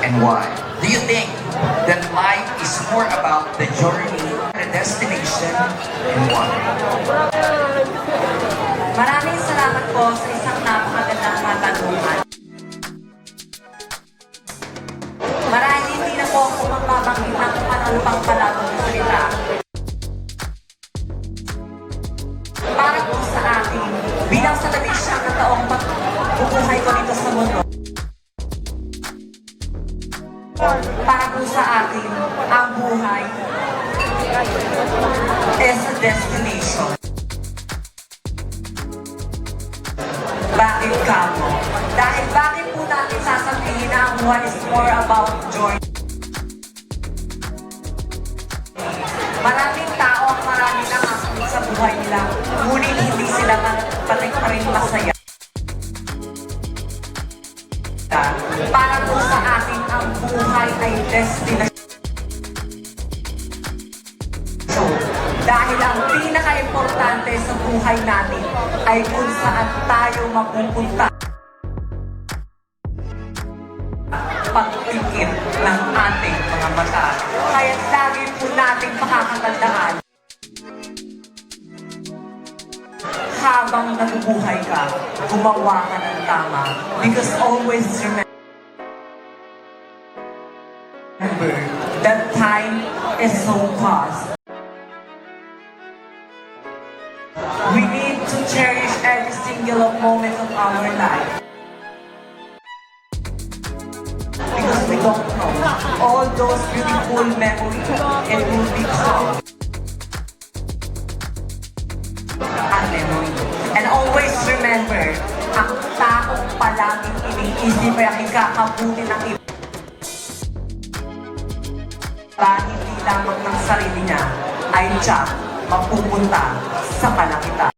and why? Do you think that life is more about the journey, the destination, and why? Maraming salamat po sa isang napakagandang katanungan. Marahil hindi na po ako magbabanggit ng kung ano pang palabang salita. Para po sa akin, bilang sa labing siyang na taong pagbubuhay ko dito sa mundo. Para po sa akin, ang buhay is a destination. Bakit kamo? Dahil bakit po natin sasabihin na ang buhay is more about joy? Maraming tao ang maraming nakakit sa buhay nila, ngunit hindi sila patik pa rin masaya. Para po sa akin, ang buhay ay destination. Dahil ang pinaka-importante sa buhay natin ay kung saan tayo mapupunta. Pagtikit ng ating mga mata. Kaya lagi po nating makakatandaan. Habang nabubuhay ka, gumawa ka ng tama. Because always remember that time is so fast. We need to cherish every single moment of our life. Because we don't know all those beautiful memories, it will become a memory. And always remember, ang taong palaging iniisip ay ang ikakabuti ng iba. Hindi lamang ng sarili niya ay tiyak mapupunta sa kalangitan.